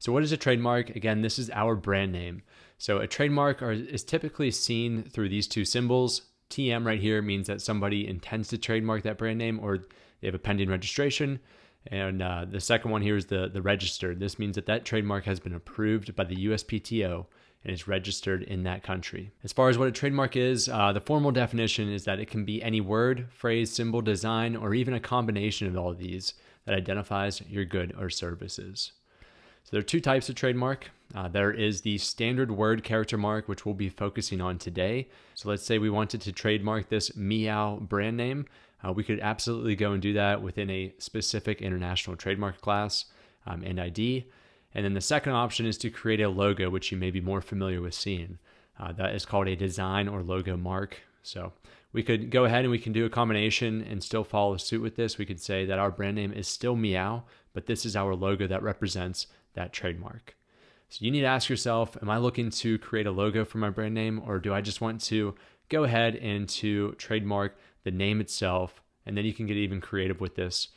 So what is a trademark? Again, this is our brand name. So a trademark is typically seen through these two symbols. TM right here means that somebody intends to trademark that brand name or they have a pending registration. And the second one here is the registered. This means that that trademark has been approved by the USPTO and is registered in that country. As far as what a trademark is, the formal definition is that it can be any word, phrase, symbol, design, or even a combination of all of these that identifies your good or services. So there are two types of trademark. There is the standard word character mark, which we'll be focusing on today. So let's say we wanted to trademark this Meow brand name. We could absolutely go and do that within a specific international trademark class and ID. And then the second option is to create a logo, which you may be more familiar with seeing. That is called a design or logo mark. So we could go ahead and we can do a combination and still follow suit with this. We could say that our brand name is still Meow, but this is our logo that represents that trademark. So you need to ask yourself, am I looking to create a logo for my brand name, or do I just want to go ahead and to trademark the name itself? And then you can get even creative with this,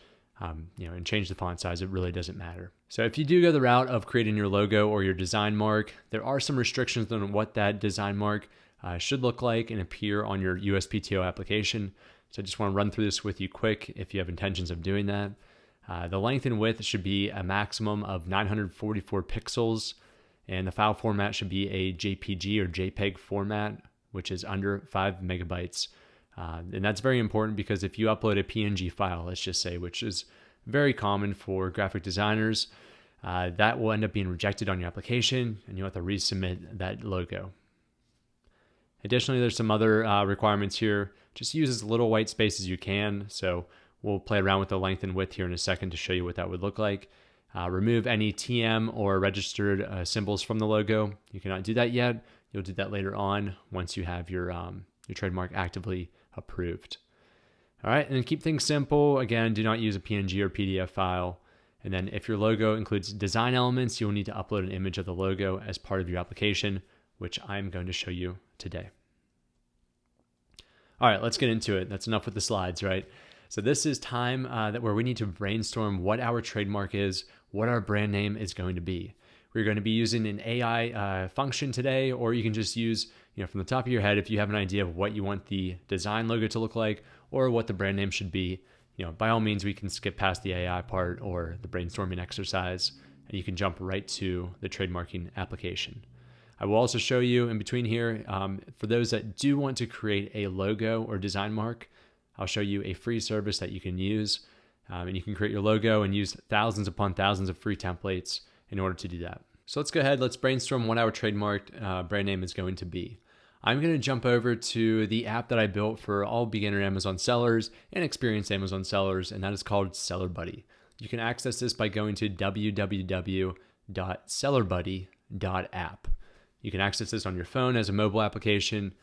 and change the font size. It really doesn't matter. So if you do go the route of creating your logo or your design mark, there are some restrictions on what that design mark should look like and appear on your USPTO application. So I just want to run through this with you quick if you have intentions of doing that. The length and width should be a maximum of 944 pixels, and the file format should be a JPG or JPEG format, which is under 5 megabytes. And that's very important because if you upload a PNG file, let's just say, which is very common for graphic designers, that will end up being rejected on your application and you'll have to resubmit that logo. Additionally, there's some other requirements here. Just use as little white space as you can. So we'll play around with the length and width here in a second to show you what that would look like. Remove any TM or registered symbols from the logo. You cannot do that yet. You'll do that later on once you have your trademark actively approved. All right, and then keep things simple. Again, do not use a PNG or PDF file. And then if your logo includes design elements, you'll need to upload an image of the logo as part of your application, which I'm going to show you today. All right, let's get into it. That's enough with the slides, right? So this is time where we need to brainstorm what our trademark is, what our brand name is going to be. We're going to be using an AI function today, or you can just use, from the top of your head, if you have an idea of what you want the design logo to look like or what the brand name should be, by all means, we can skip past the AI part or the brainstorming exercise, and you can jump right to the trademarking application. I will also show you in between here, for those that do want to create a logo or design mark, I'll show you a free service that you can use, and you can create your logo and use thousands upon thousands of free templates in order to do that. So let's go ahead, let's brainstorm what our trademarked brand name is going to be. I'm going to jump over to the app that I built for all beginner Amazon sellers and experienced Amazon sellers, and that is called Seller Buddy. You can access this by going to www.sellerbuddy.app. You can access this on your phone as a mobile application,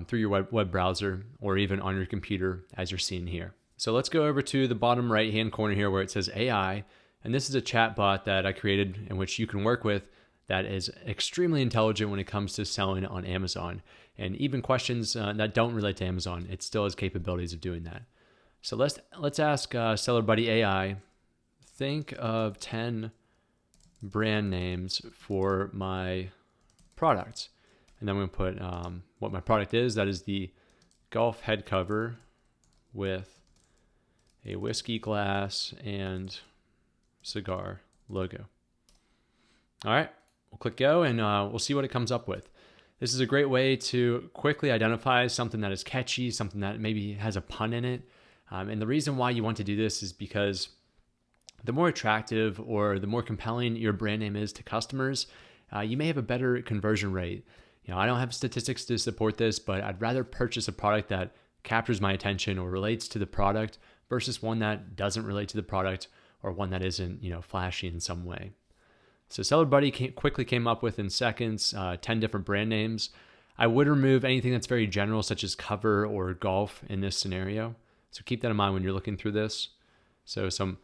through your web browser, or even on your computer as you're seeing here. So let's go over to the bottom right hand corner here where it says AI. And this is a chat bot that I created in which you can work with that is extremely intelligent when it comes to selling on Amazon. And even questions that don't relate to Amazon, it still has capabilities of doing that. So let's ask Seller Buddy AI, think of 10 brand names for my product. And then I'm going to put what my product is. That is the golf head cover with a whiskey glass and cigar logo. All right, we'll click go and we'll see what it comes up with. This is a great way to quickly identify something that is catchy, something that maybe has a pun in it. And the reason why you want to do this is because the more attractive or the more compelling your brand name is to customers, you may have a better conversion rate. I don't have statistics to support this, but I'd rather purchase a product that captures my attention or relates to the product versus one that doesn't relate to the product or one that isn't, flashy in some way. So Seller Buddy quickly came up with in seconds 10 different brand names. I would remove anything that's very general, such as cover or golf in this scenario. So keep that in mind when you're looking through this. So some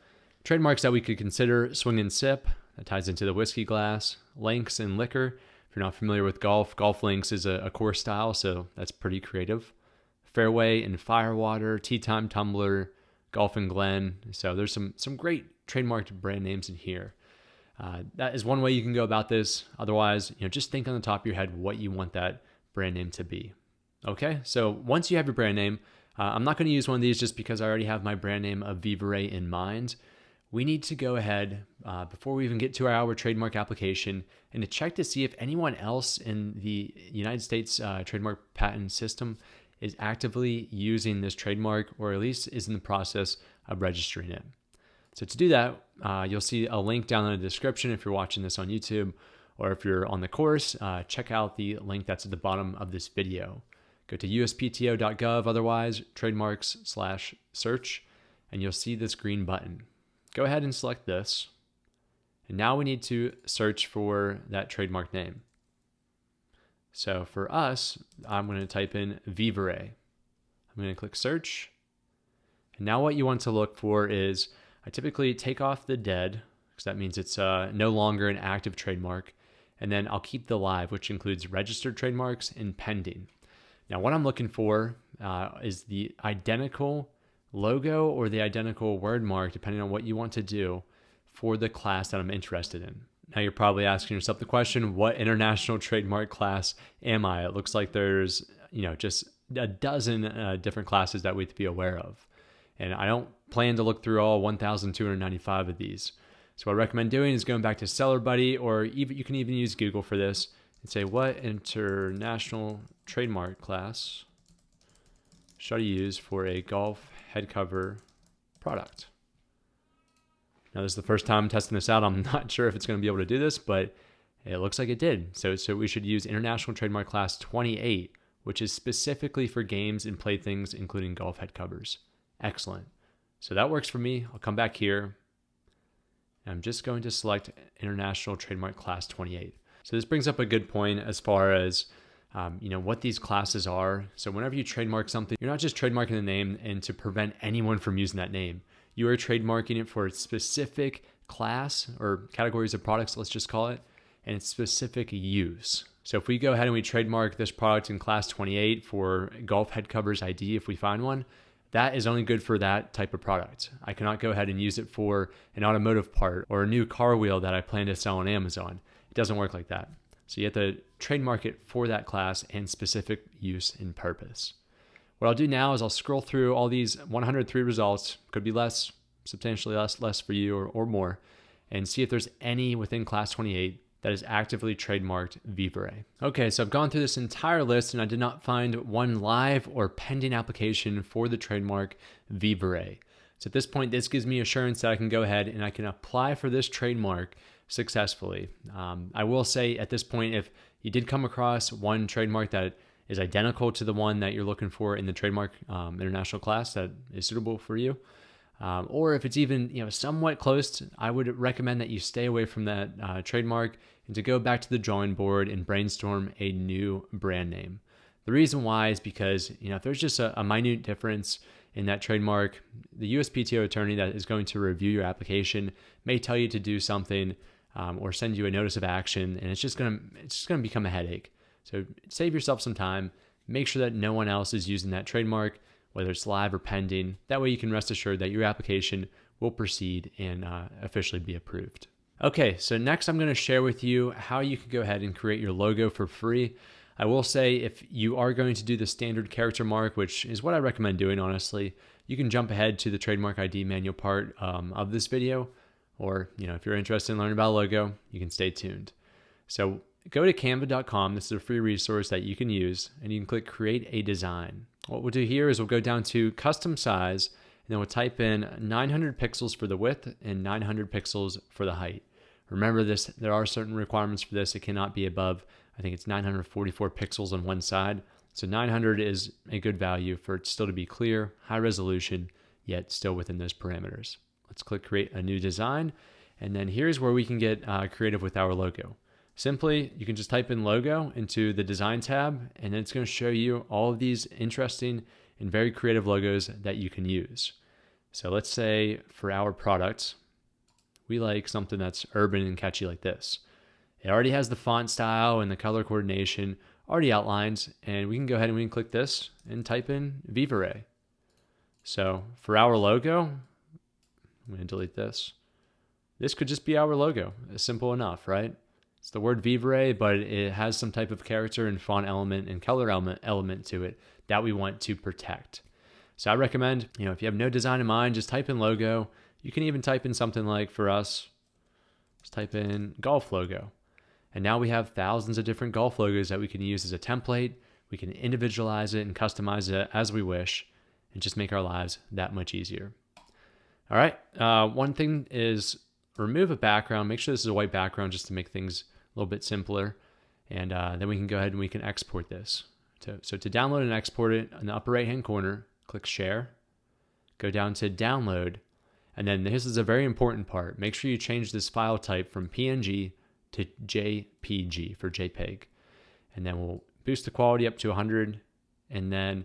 trademarks that we could consider: swing and sip, that ties into the whiskey glass; links and liquor. If you're not familiar with golf links is a core style, so that's pretty creative. Fairway and firewater, tea time tumbler, golf and Glen. So there's some great trademarked brand names in here. That is one way you can go about this. Otherwise, just think on the top of your head what you want that brand name to be. Okay, so once you have your brand name, I'm not going to use one of these just because I already have my brand name of Vivere in mind. We need to go ahead, before we even get to our trademark application, and to check to see if anyone else in the United States trademark patent system is actively using this trademark, or at least is in the process of registering it. So to do that, you'll see a link down in the description if you're watching this on YouTube, or if you're on the course, check out the link that's at the bottom of this video. Go to USPTO.gov, otherwise, trademarks/search, and you'll see this green button. Go ahead and select this. And now we need to search for that trademark name. So for us, I'm going to type in Vivere. I'm going to click search. And now what you want to look for is, I typically take off the dead, because that means it's no longer an active trademark. And then I'll keep the live, which includes registered trademarks and pending. Now what I'm looking for is the identical logo or the identical word mark, depending on what you want to do for the class that I'm interested in. Now you're probably asking yourself the question, what international trademark class am I? It looks like there's, just a dozen different classes that we have to be aware of. And I don't plan to look through all 1,295 of these. So what I recommend doing is going back to Seller Buddy, or even you can even use Google for this, and say, what international trademark class should I use for a golf head cover product? Now, this is the first time I'm testing this out. I'm not sure if it's going to be able to do this, but it looks like it did. So we should use International Trademark Class 28, which is specifically for games and playthings, including golf head covers. Excellent. So that works for me. I'll come back here. I'm just going to select International Trademark Class 28. So this brings up a good point as far as what these classes are. So whenever you trademark something, you're not just trademarking the name and to prevent anyone from using that name. You are trademarking it for a specific class or categories of products, let's just call it, and its specific use. So if we go ahead and we trademark this product in class 28 for golf head covers ID, if we find one, that is only good for that type of product. I cannot go ahead and use it for an automotive part or a new car wheel that I plan to sell on Amazon. It doesn't work like that. So you have to trademark it for that class and specific use and purpose. What I'll do now is I'll scroll through all these 103 results, could be less, substantially less for you or more, and see if there's any within class 28 that is actively trademarked Vivere. Okay, so I've gone through this entire list and I did not find one live or pending application for the trademark Vivere. So at this point, this gives me assurance that I can go ahead and I can apply for this trademark successfully. I will say at this point, if you did come across one trademark that is identical to the one that you're looking for in the trademark international class that is suitable for you, or if it's even somewhat close, I would recommend that you stay away from that trademark and to go back to the drawing board and brainstorm a new brand name. The reason why is because if there's just a minute difference in that trademark, the USPTO attorney that is going to review your application may tell you to do something or send you a notice of action, and it's just gonna become a headache. So save yourself some time. Make sure that no one else is using that trademark, whether it's live or pending. That way you can rest assured that your application will proceed and officially be approved. Okay, so next I'm going to share with you how you can go ahead and create your logo for free. I will say if you are going to do the standard character mark, which is what I recommend doing, honestly, you can jump ahead to the trademark ID manual part of this video, or if you're interested in learning about a logo, you can stay tuned. So go to canva.com. This is a free resource that you can use, and you can click create a design. What we'll do here is we'll go down to custom size, and then we'll type in 900 pixels for the width and 900 pixels for the height. Remember this, there are certain requirements for this. It cannot be above, I think it's 944 pixels on one side. So 900 is a good value for it still to be clear, high resolution, yet still within those parameters. Let's click create a new design. And then here's where we can get creative with our logo. Simply, you can just type in logo into the design tab, and then it's going to show you all of these interesting and very creative logos that you can use. So let's say for our product, we like something that's urban and catchy like this. It already has the font style and the color coordination already outlined, and we can go ahead and we can click this and type in Vivere. So for our logo, I'm going to delete this. this could just be our logo. It's simple enough, right? It's the word Vivere, but it has some type of character and font element and color element to it that we want to protect. So I recommend, if you have no design in mind, just type in logo. You can even type in something like, for us, let's type in golf logo. And now we have thousands of different golf logos that we can use as a template. We can individualize it and customize it as we wish and just make our lives that much easier. All right. One thing is remove a background. Make sure this is a white background just to make things a little bit simpler. And then we can go ahead and we can export this. So to download and export it, in the upper right-hand corner, click Share. Go down to Download. And then this is a very important part. Make sure you change this file type from PNG to JPG for JPEG. And then we'll boost the quality up to 100. And then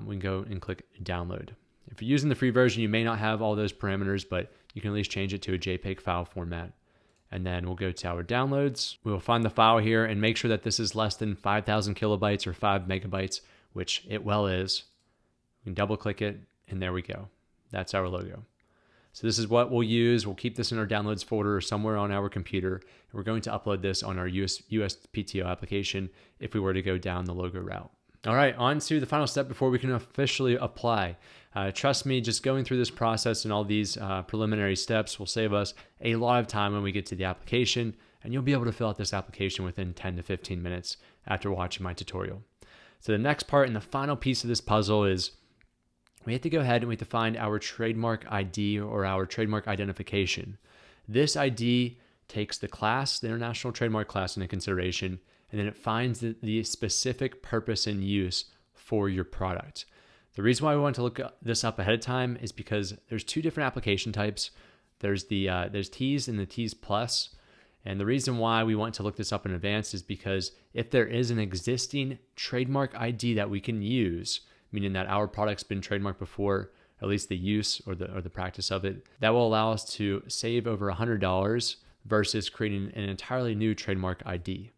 we can go and click Download. If you're using the free version, you may not have all those parameters, but you can at least change it to a JPEG file format. And then we'll go to our downloads. We will find the file here and make sure that this is less than 5,000 kilobytes or 5 megabytes, which it well is. We can double click it, and there we go. That's our logo. So this is what we'll use. We'll keep this in our downloads folder or somewhere on our computer. And we're going to upload this on our USPTO application if we were to go down the logo route. All right, on to the final step before we can officially apply. Trust me, just going through this process and all these preliminary steps will save us a lot of time when we get to the application, and you'll be able to fill out this application within 10 to 15 minutes after watching my tutorial. So the next part and the final piece of this puzzle is we have to go ahead and we have to find our trademark ID or our trademark identification. This ID takes the class, the international trademark class, into consideration, and then it finds the specific purpose and use for your product. The reason why we want to look this up ahead of time is because there's two different application types. There's T's and the T's plus. And the reason why we want to look this up in advance is because if there is an existing trademark ID that we can use, meaning that our product's been trademarked before, at least the use or the practice of it, that will allow us to save over $100 versus creating an entirely new trademark ID.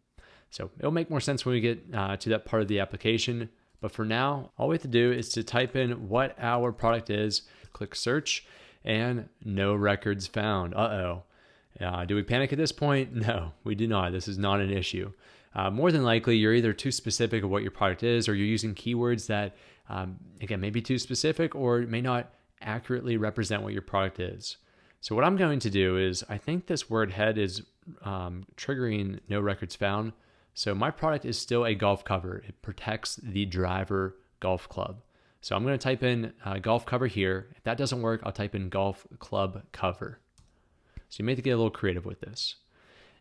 So it'll make more sense when we get to that part of the application. But for now, all we have to do is to type in what our product is, click search, and no records found. Do we panic at this point? No, we do not. This is not an issue. More than likely, you're either too specific of what your product is, or you're using keywords that, again, may be too specific or may not accurately represent what your product is. So what I'm going to do is, I think this word head is triggering no records found. So my product is still a golf cover. It protects the driver golf club. So I'm going to type in golf cover here. If that doesn't work, I'll type in golf club cover. So you may have to get a little creative with this.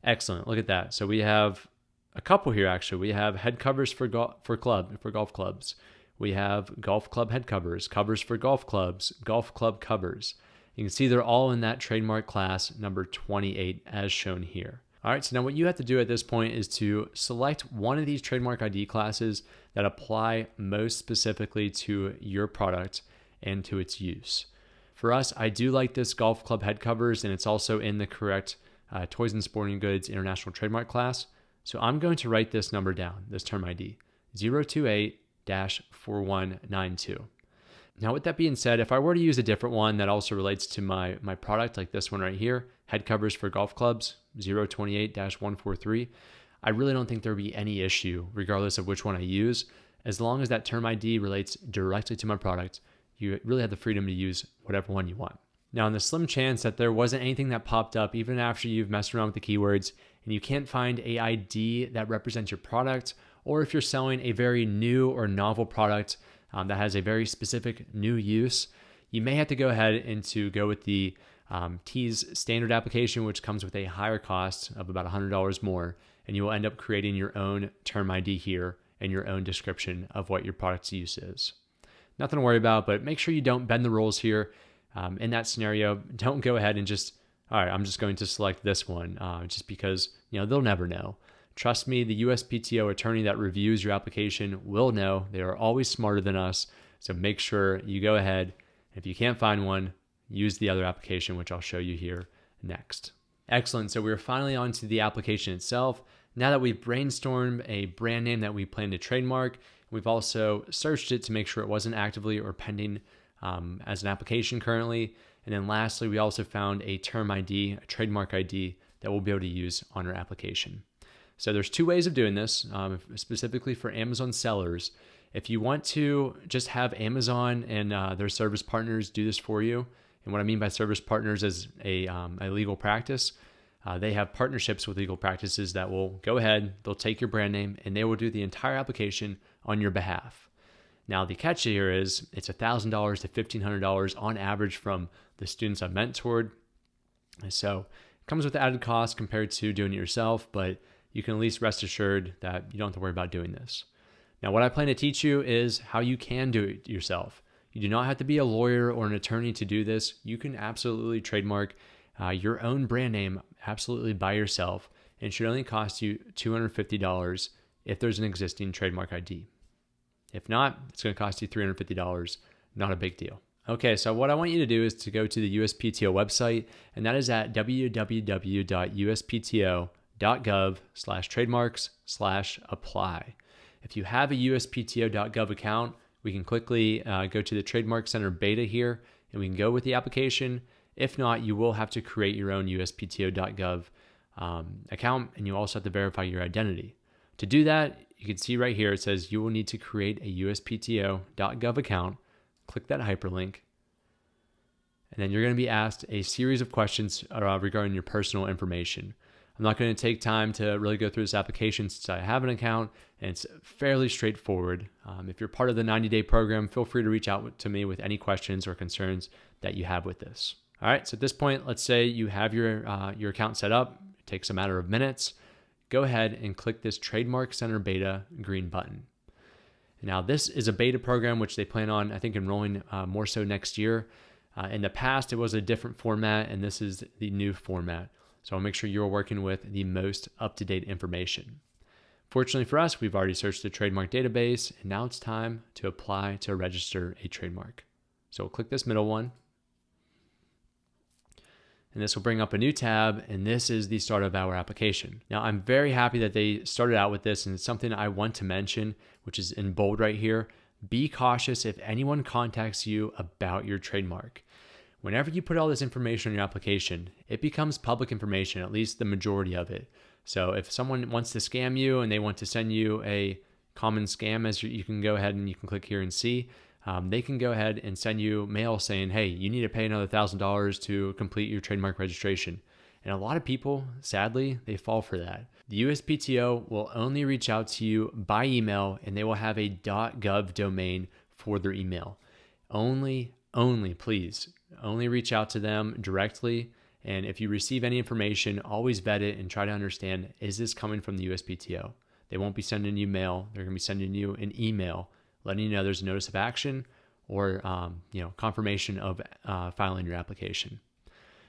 Excellent. Look at that. So we have a couple here, actually. We have head covers for golf clubs. We have golf club head covers, covers for golf clubs, golf club covers. You can see they're all in that trademark class number 28 as shown here. All right, so now what you have to do at this point is to select one of these trademark ID classes that apply most specifically to your product and to its use. For us, I do like this golf club head covers, and it's also in the correct Toys and Sporting Goods International Trademark class. So I'm going to write this number down, this term ID, 028-4192. Now, with that being said, if I were to use a different one that also relates to my product, like this one right here, head covers for golf clubs, 028-143, I really don't think there would be any issue, regardless of which one I use. As long as that term ID relates directly to my product, you really have the freedom to use whatever one you want. Now, in the slim chance that there wasn't anything that popped up, even after you've messed around with the keywords, and you can't find a ID that represents your product, or if you're selling a very new or novel product that has a very specific new use, you may have to go ahead and to go with the T's standard application, which comes with a higher cost of about $100 more, and you will end up creating your own term ID here and your own description of what your product's use is. Nothing to worry about, but make sure you don't bend the rules here. In that scenario, don't go ahead and just, all right, I'm just going to select this one just because, they'll never know. Trust me, the USPTO attorney that reviews your application will know. They are always smarter than us. So make sure you go ahead. If you can't find one, use the other application, which I'll show you here next. Excellent. So we're finally on to the application itself. Now that we've brainstormed a brand name that we plan to trademark, we've also searched it to make sure it wasn't actively or pending as an application currently. And then lastly, we also found a term ID, a trademark ID that we'll be able to use on our application. So there's two ways of doing this, specifically for Amazon sellers. If you want to just have Amazon and their service partners do this for you, and what I mean by service partners is a legal practice. They have partnerships with legal practices that will go ahead, they'll take your brand name, and they will do the entire application on your behalf. Now, the catch here is it's $1,000 to $1,500 on average from the students I've mentored. So it comes with added cost compared to doing it yourself, but you can at least rest assured that you don't have to worry about doing this. Now, what I plan to teach you is how you can do it yourself. You do not have to be a lawyer or an attorney to do this. You can absolutely trademark your own brand name absolutely by yourself, and it should only cost you $250 if there's an existing trademark ID. If not, it's going to cost you $350. Not a big deal. Okay, so what I want you to do is to go to the USPTO website, and that is at www.uspto.gov/trademarks/apply. If you have a USPTO.gov account, we can quickly go to the Trademark Center beta here, and we can go with the application. If not, you will have to create your own USPTO.gov account, and you also have to verify your identity. To do that, you can see right here, it says you will need to create a USPTO.gov account. Click that hyperlink, and then you're going to be asked a series of questions regarding your personal information. I'm not going to take time to really go through this application since I have an account, and it's fairly straightforward. If you're part of the 90-day program, feel free to reach out to me with any questions or concerns that you have with this. All right, so at this point, let's say you have your account set up. It takes a matter of minutes. Go ahead and click this Trademark Center Beta green button. Now, this is a beta program which they plan on, I think, enrolling more so next year. In the past, it was a different format, and this is the new format. So I'll make sure you're working with the most up-to-date information. Fortunately for us, we've already searched the trademark database, and now it's time to apply to register a trademark. So we'll click this middle one. And this will bring up a new tab, and this is the start of our application. Now, I'm very happy that they started out with this, and it's something I want to mention, which is in bold right here. Be cautious if anyone contacts you about your trademark. Whenever you put all this information on your application, it becomes public information, at least the majority of it. So if someone wants to scam you and they want to send you a common scam, as you can go ahead and you can click here and see, they can go ahead and send you mail saying, hey, you need to pay another $1,000 to complete your trademark registration. And a lot of people, sadly, they fall for that. The USPTO will only reach out to you by email, and they will have a .gov domain for their email. Only please, only reach out to them directly. And if you receive any information, always vet it and try to understand, is this coming from the USPTO? They won't be sending you mail. They're going to be sending you an email letting you know there's a notice of action or confirmation of filing your application.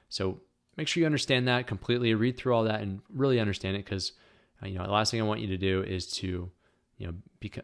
So make sure you understand that completely. Read through all that and really understand it, because the last thing I want you to do is to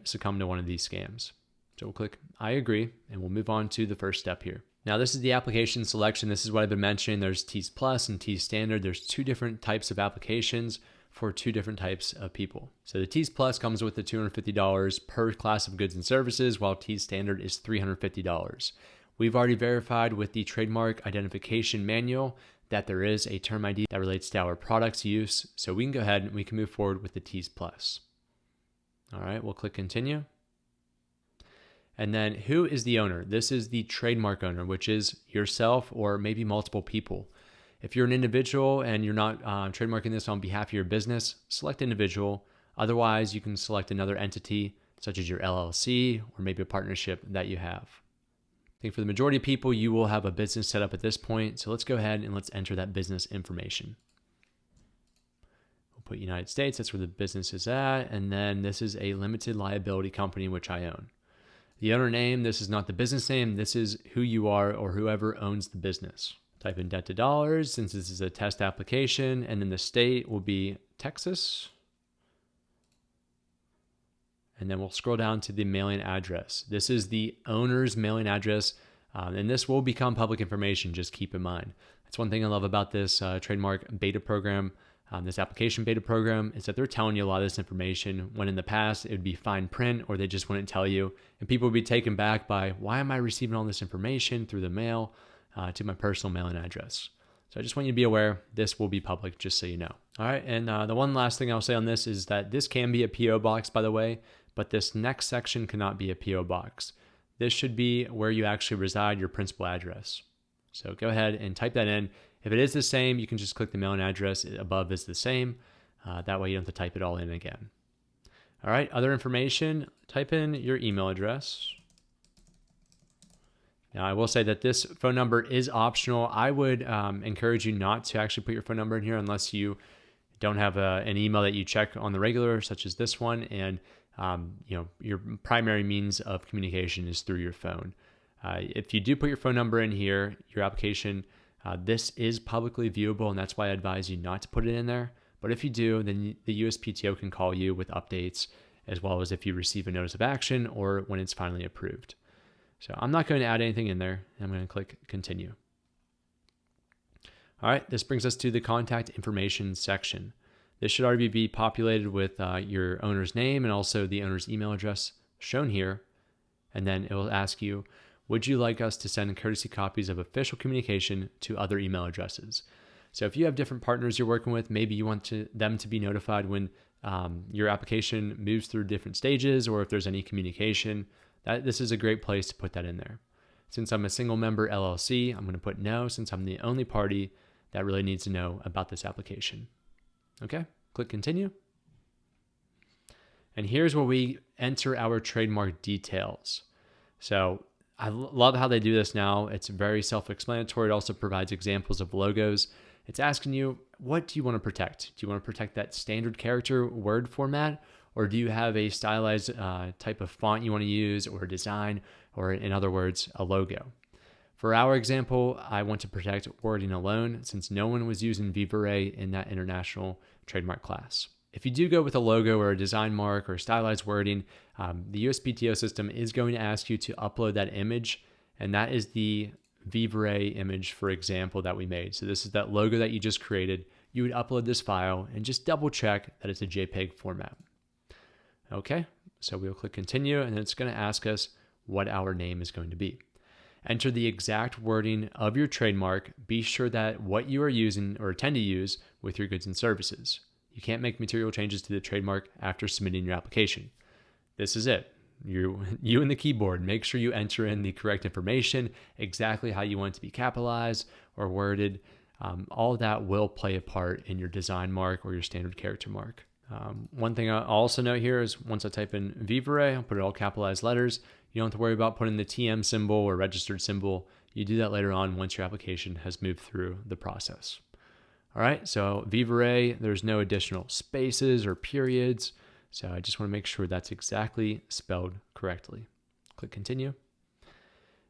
succumb to one of these scams. So we'll click I agree, and we'll move on to the first step here. Now, this is the application selection. This is what I've been mentioning. There's TEAS Plus and TEAS Standard. There's two different types of applications for two different types of people. So the TEAS Plus comes with the $250 per class of goods and services, while TEAS Standard is $350. We've already verified with the Trademark Identification Manual that there is a term ID that relates to our product's use. So we can go ahead and we can move forward with the TEAS Plus. All right, we'll click continue. And then who is the owner? This is the trademark owner, which is yourself or maybe multiple people. If you're an individual and you're not trademarking this on behalf of your business, select individual. Otherwise, you can select another entity, such as your LLC or maybe a partnership that you have. I think for the majority of people, you will have a business set up at this point. So let's go ahead and let's enter that business information. We'll put United States, that's where the business is at. And then this is a limited liability company, which I own. The owner name, this is not the business name. This is who you are or whoever owns the business. Type in debt to dollars since this is a test application, and then the state will be Texas. And then we'll scroll down to the mailing address. This is the owner's mailing address, and this will become public information, just keep in mind. That's one thing I love about this trademark beta program, this application beta program, is that they're telling you a lot of this information, when in the past it would be fine print or they just wouldn't tell you. And people would be taken back by, why am I receiving all this information through the mail? to my personal mailing address. So I just want you to be aware this will be public, just so you know. All right, and the one last thing I'll say on this is that this can be a PO box, by the way, but this next section cannot be a PO box. This should be where you actually reside, your principal address. So go ahead and type that in. If it is the same, you can just click the mailing address above is the same. That way you don't have to type it all in again. All right, other information, type in your email address. Now, I will say that this phone number is optional. I would encourage you not to actually put your phone number in here unless you don't have an email that you check on the regular, such as this one, and your primary means of communication is through your phone. If you do put your phone number in here, your application, this is publicly viewable, and that's why I advise you not to put it in there. But if you do, then the USPTO can call you with updates, as well as if you receive a notice of action or when it's finally approved. So I'm not going to add anything in there. I'm going to click continue. All right, this brings us to the contact information section. This should already be populated with your owner's name and also the owner's email address shown here. And then it will ask you, would you like us to send courtesy copies of official communication to other email addresses? So if you have different partners you're working with, maybe you want them to be notified when your application moves through different stages, or if there's any communication. This is a great place to put that in there. Since I'm a single member LLC, I'm going to put no, since I'm the only party that really needs to know about this application. Okay, click continue. And here's where we enter our trademark details. So I love how they do this now. It's very self-explanatory. It also provides examples of logos. It's asking you, what do you want to protect? Do you want to protect that standard character word format? Or do you have a stylized type of font you want to use, or design, or in other words, a logo? For our example, I want to protect wording alone, since no one was using Viva Ray in that international trademark class. If you do go with a logo or a design mark or stylized wording, the USPTO system is going to ask you to upload that image, and that is the Viva Ray image, for example, that we made. So this is that logo that you just created. You would upload this file and just double check that it's a JPEG format. Okay, so we'll click continue, and then it's going to ask us what our name is going to be. Enter the exact wording of your trademark. Be sure that what you are using or intend to use with your goods and services. You can't make material changes to the trademark after submitting your application. This is it. You and the keyboard, make sure you enter in the correct information, exactly how you want it to be capitalized or worded. All of that will play a part in your design mark or your standard character mark. One thing I'll also note here is once I type in Viva Ray, I'll put it all capitalized letters. You don't have to worry about putting the TM symbol or registered symbol. You do that later on once your application has moved through the process. All right, so Viva Ray, there's no additional spaces or periods. So I just want to make sure that's exactly spelled correctly. Click continue.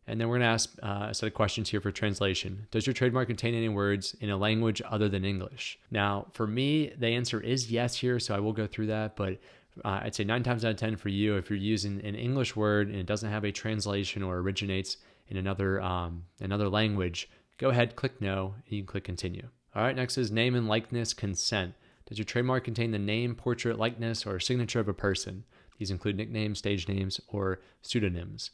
And then we're going to ask a set of questions here for translation. Does your trademark contain any words in a language other than English? Now, for me, the answer is yes here, so I will go through that. But I'd say 9 times out of 10 for you, if you're using an English word and it doesn't have a translation or originates in another language, go ahead, click no, and you can click continue. All right, next is name and likeness consent. Does your trademark contain the name, portrait, likeness, or signature of a person? These include nicknames, stage names, or pseudonyms.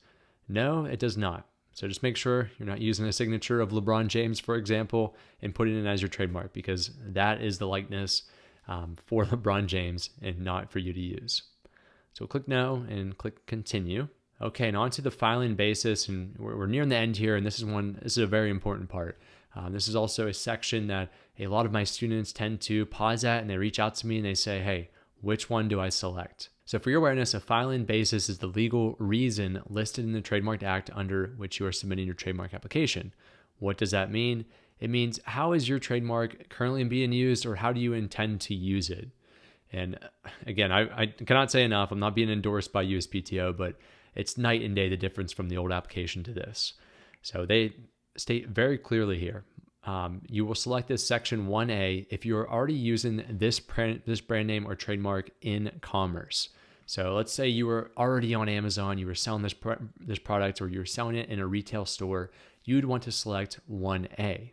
No, it does not. So just make sure you're not using a signature of LeBron James, for example, and putting it in as your trademark, because that is the likeness for LeBron James and not for you to use. So click no and click continue. Okay, and on to the filing basis, and we're nearing the end here, and this is a very important part. This is also a section that a lot of my students tend to pause at, and they reach out to me and they say, hey, which one do I select? So for your awareness, a filing basis is the legal reason listed in the Trademark Act under which you are submitting your trademark application. What does that mean? It means how is your trademark currently being used, or how do you intend to use it? And again, I cannot say enough, I'm not being endorsed by USPTO, but it's night and day the difference from the old application to this. So they state very clearly here, you will select this section 1A if you're already using this brand name or trademark in commerce. So let's say you were already on Amazon, you were selling this product, or you're selling it in a retail store, you'd want to select 1A.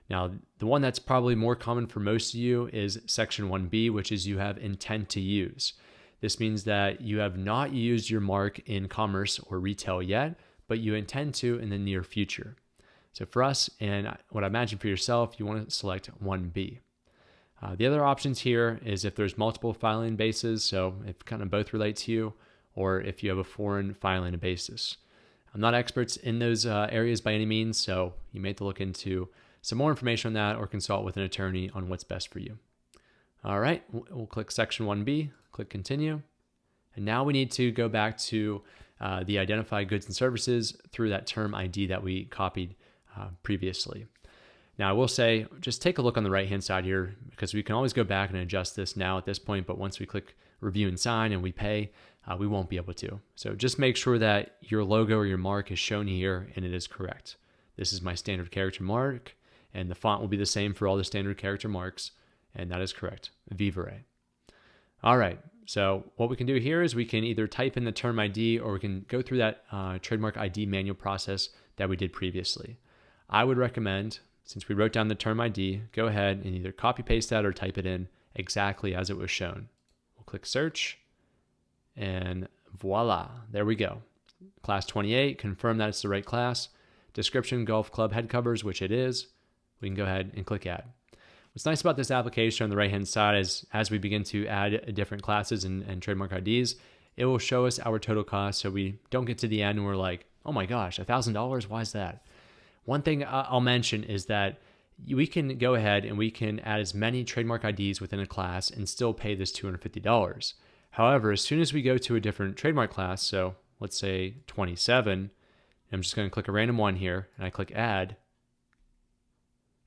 Now, the one that's probably more common for most of you is section 1B, which is you have intent to use. This means that you have not used your mark in commerce or retail yet, but you intend to in the near future. So for us, and what I imagine for yourself, you want to select 1B. The other options here is if there's multiple filing bases, so if kind of both relate to you, or if you have a foreign filing basis. I'm not experts in those areas by any means, so you may have to look into some more information on that or consult with an attorney on what's best for you. All right, we'll click section 1B, click continue. And now we need to go back to the identified goods and services through that term ID that we copied previously. Now I will say, just take a look on the right-hand side here, because we can always go back and adjust this now at this point, but once we click review and sign and we pay, we won't be able to. So just make sure that your logo or your mark is shown here and it is correct. This is my standard character mark, and the font will be the same for all the standard character marks, and that is correct, Vivere. All right, so what we can do here is we can either type in the term ID or we can go through that trademark ID manual process that we did previously. I would recommend, since we wrote down the term ID, go ahead and either copy paste that or type it in exactly as it was shown. We'll click search, and voila, there we go. Class 28, confirm that it's the right class. Description, golf club head covers, which it is. We can go ahead and click add. What's nice about this application on the right-hand side is as we begin to add different classes and trademark IDs, it will show us our total cost so we don't get to the end and we're like, oh my gosh, $1,000, why is that? One thing I'll mention is that we can go ahead and we can add as many trademark IDs within a class and still pay this $250. However, as soon as we go to a different trademark class, so let's say 27, I'm just going to click a random one here and I click add.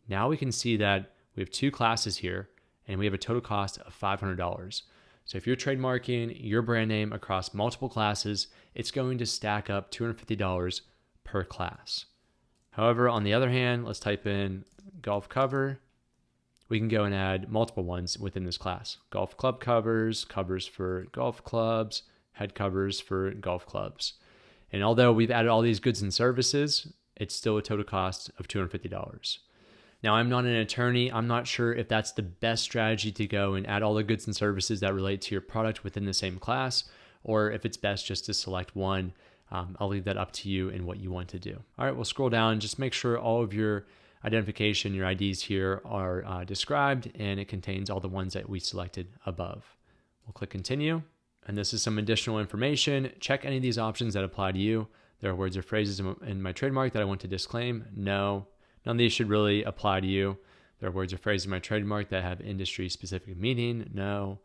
Now we can see that we have two classes here and we have a total cost of $500. So if you're trademarking your brand name across multiple classes, it's going to stack up $250 per class. However, on the other hand, let's type in golf cover. We can go and add multiple ones within this class. Golf club covers, covers for golf clubs, head covers for golf clubs. And although we've added all these goods and services, it's still a total cost of $250. Now, I'm not an attorney. I'm not sure if that's the best strategy to go and add all the goods and services that relate to your product within the same class, or if it's best just to select one. I'll leave that up to you and what you want to do. All right, we'll scroll down. Just make sure all of your identification, your IDs here are described, and it contains all the ones that we selected above. We'll click continue. And this is some additional information. Check any of these options that apply to you. There are words or phrases in my trademark that I want to disclaim. No. None of these should really apply to you. There are words or phrases in my trademark that have industry-specific meaning. No.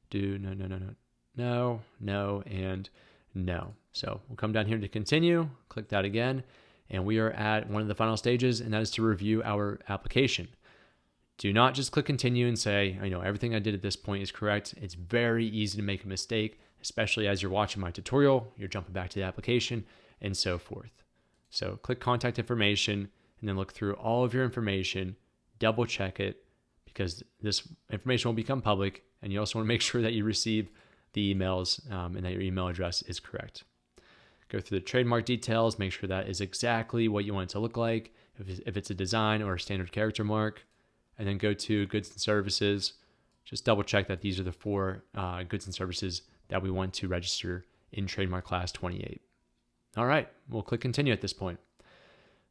Do. No, no, no, no. No, no, and no. So we'll come down here to continue, click that again, and we are at one of the final stages, and that is to review our application. Do not just click continue and say, I know everything I did at this point is correct. It's very easy to make a mistake, especially as you're watching my tutorial, you're jumping back to the application, and so forth. So click contact information, and then look through all of your information, double check it, because this information will become public, and you also want to make sure that you receive the emails and that your email address is correct. Go through the trademark details, make sure that is exactly what you want it to look like, if it's a design or a standard character mark, and then go to goods and services. Just double check that these are the four goods and services that we want to register in trademark class 28. All right, we'll click continue at this point.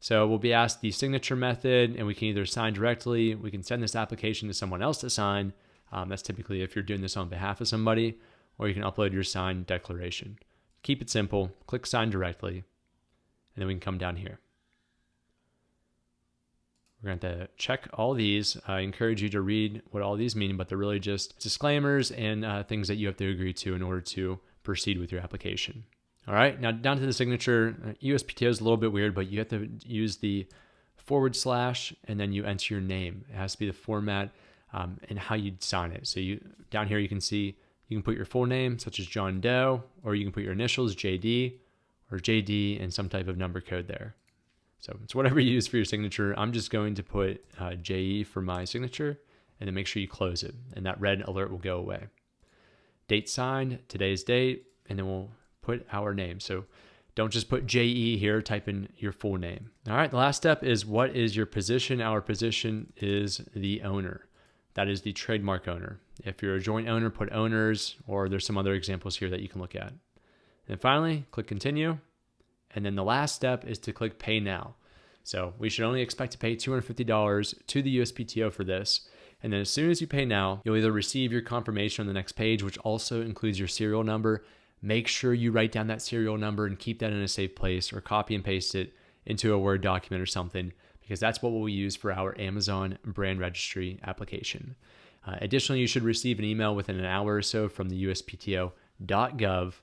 So we'll be asked the signature method, and we can either sign directly, we can send this application to someone else to sign. That's typically if you're doing this on behalf of somebody, or you can upload your signed declaration. Keep it simple, click sign directly, and then we can come down here. We're going to have to check all these. I encourage you to read what all these mean, but they're really just disclaimers and things that you have to agree to in order to proceed with your application. All right, now down to the signature. USPTO is a little bit weird, but you have to use the / and then you enter your name. It has to be the format and how you'd sign it. So down here you can see you can put your full name, such as John Doe, or you can put your initials, JD, or JD, and some type of number code there. So it's whatever you use for your signature. I'm just going to put JE for my signature, and then make sure you close it, and that red alert will go away. Date signed, today's date, and then we'll put our name. So don't just put JE here, type in your full name. All right, the last step is what is your position? Our position is the owner. That is the trademark owner. If you're a joint owner, put owners, or there's some other examples here that you can look at. And finally, click continue. And then the last step is to click pay now. So we should only expect to pay $250 to the USPTO for this. And then as soon as you pay now, you'll either receive your confirmation on the next page, which also includes your serial number. Make sure you write down that serial number and keep that in a safe place, or copy and paste it into a Word document or something, because that's what we'll use for our Amazon brand registry application. Additionally, you should receive an email within an hour or so from the USPTO.gov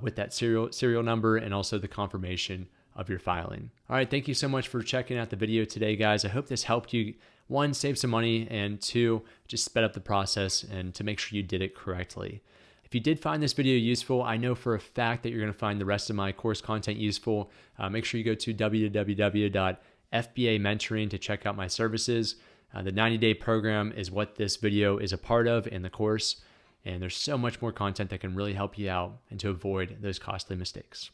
with that serial number and also the confirmation of your filing. All right, thank you so much for checking out the video today, guys. I hope this helped you, one, save some money, and two, just sped up the process and to make sure you did it correctly. If you did find this video useful, I know for a fact that you're going to find the rest of my course content useful. Make sure you go to www.fba-mentoring to check out my services. The 90-day program is what this video is a part of in the course, and there's so much more content that can really help you out and to avoid those costly mistakes.